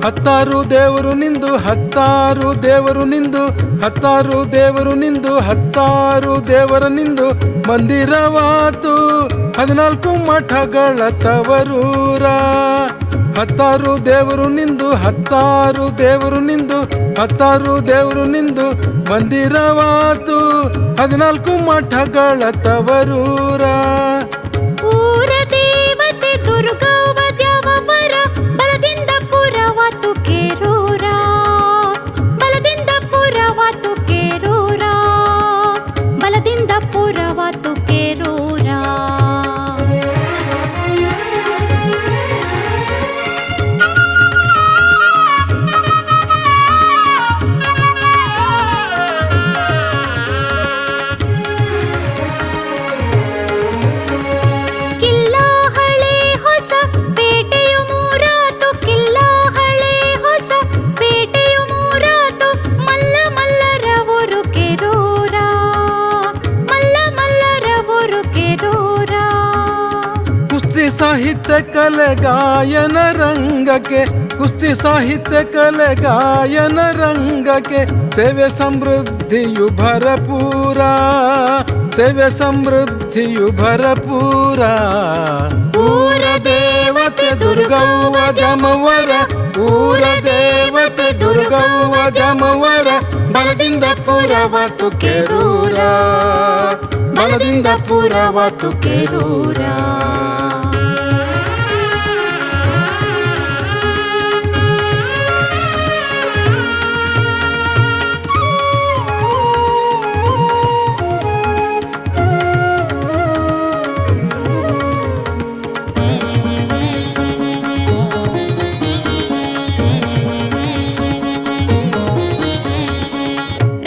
ಹತ್ತಾರು ದೇವರು ನಿಂದು ಹತ್ತಾರು ದೇವರು ನಿಂದು ಹತ್ತಾರು ದೇವರು ನಿಂದು ಹತ್ತಾರು ದೇವರ ನಿಂದು ಮಂದಿರವಾತು 14 ಮಠಗಳ ತವರೂರ. ಹತ್ತಾರು ದೇವರು ನಿಂದು ಹತ್ತಾರು ದೇವರು ನಿಂದು ಹತ್ತಾರು ದೇವರು ನಿಂದು ಮಂದಿರವಾತು 14 ಮಠಗಳ ತವರೂರ. ಊರ ದೇವತೆ ದುರ್ಗವ್ವ ದ್ಯಾವವರ ಬಲದಿಂದ ಪುರವಾತು ಕೇರೂರ. ಬಲದಿಂದ ಪುರವಾತು ಕೇರೂರ. ಬಲದಿಂದ ಪುರವಾತು ಕೇರೂರ. ಕುಸ್ತಿ ಸಾಹಿತ್ಯ ಕಲೆ ಗಾಯನ ರಂಗಕ್ಕೆ ಕುಸ್ತಿ ಸಾಹಿತ್ಯ ಕಲೆ ಗಾಯನ ರಂಗಕ್ಕೆ ಸೇವೆ ಸಮೃದ್ಧಿಯು ಭರಪೂರ. ಸೇವೆ ಸಮೃದ್ಧಿಯು ಭರಪೂರ. ಊರ ದೇವತೆ ದುರ್ಗವ್ವ ದ್ಯಾಮವ್ವರ ಊರ ದೇವತೆ ದುರ್ಗವ್ವ ದ್ಯಾಮವ್ವರ ಬಲದಿಂದ ಪುರವಾತು ಕೇರೂರ. ಬಲದಿಂದ ಪುರವಾತು ಕೇರೂರ.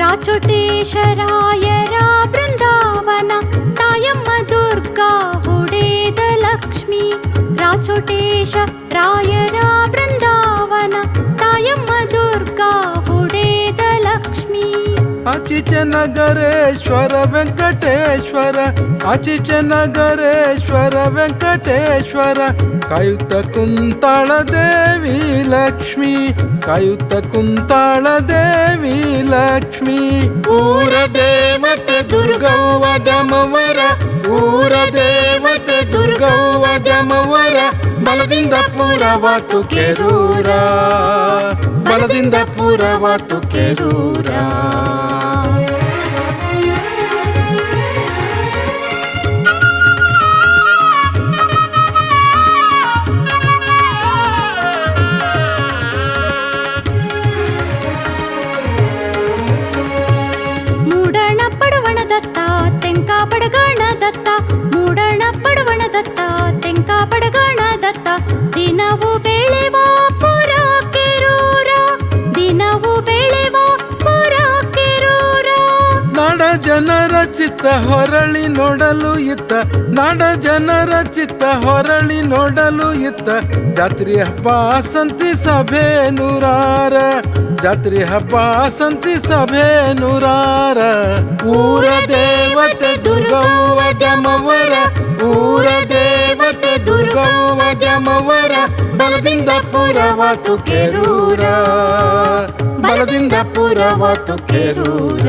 ರಾಚೋಟೇಶರಾಯರ ಬೃಂದಾವನ ತಾಯಮ್ಮ ದುರ್ಗಾ ಹುಡೇದ ಲಕ್ಷ್ಮಿ. ರಾಚೋಟೇಶ ರಾಯರ ಬೃಂದಾವನ ತಾಯಮ್ಮ ದುರ್ಗಾ ಹುಡೇದ ಲಕ್ಷ್ಮಿ. ಆಚಿಚನಗರೇಶ್ವರ ವೆಂಕಟೇಶ್ವರ ಆಚಿಚನಗರೇಶ್ವರ ವೆಂಕಟೇಶ್ವರ ಕಾಯುತ್ತ ಕುಂತಾಳ ದೇವಿ ಲಕ್ಷ್ಮಿ. ಕಾಯುತ್ತ ಕುಂತಾಳ ದೇವಿ ಲಕ್ಷ್ಮಿ. ಊರ ದೇವತೆ ದುರ್ಗವ್ವ ದ್ಯಾಮವ್ವರ ಊರ ದೇವತೆ ದುರ್ಗವ್ವ ದ್ಯಾಮವ್ವರ ಬಲದಿಂದ ಪುರವಾತು ಕೇರೂರ. ಬಲದಿಂದ ಪುರವಾತು ಕೇರೂರ. ಮೂಡಣ ಪಡವಣ ದತ್ತ ತೆಂಕ ಪಡಗಣ ದತ್ತ. ಮೂಡಣ ಪಡವಣ ದತ್ತ ತೆಂಕ ಪಡಗಣ ದತ್ತ. ದಿನವು ಬೆಳೆವ ಪುರ ಕೇರೂರ. ದಿನವು ಬೆಳೆವ ಪುರ ಕೇರೂರ. ನಾಡ ಜನರ ಚಿತ್ತ ಹೊರಳಿ ನೋಡಲು ಇತ್ತ ನಾಡ ಜನರ ಚಿತ್ತ ಹೊರಳಿ ನೋಡಲು ಇತ್ತ ಜಾತ್ರೆ ಹಬ್ಬ ಸಂತಿ ಸಭೆ ನೂರಾರ. ಜಾತ್ರೆ ಹಬ್ಬ ಸಂತಿ ಸಭೆ ನೂರಾರ. ಊರ ದೇವತೆ ದುರ್ಗವ್ವ ದ್ಯಾಮವ್ವರ ಊರ ದೇವತೆ ದುರ್ಗವ್ವ ದ್ಯಾಮವ್ವರ ಬಲದಿಂದ ಪುರವಾತು ಕೇರೂರ. ಬಲದಿಂದ ಪುರವಾತು ಕೇರೂರ.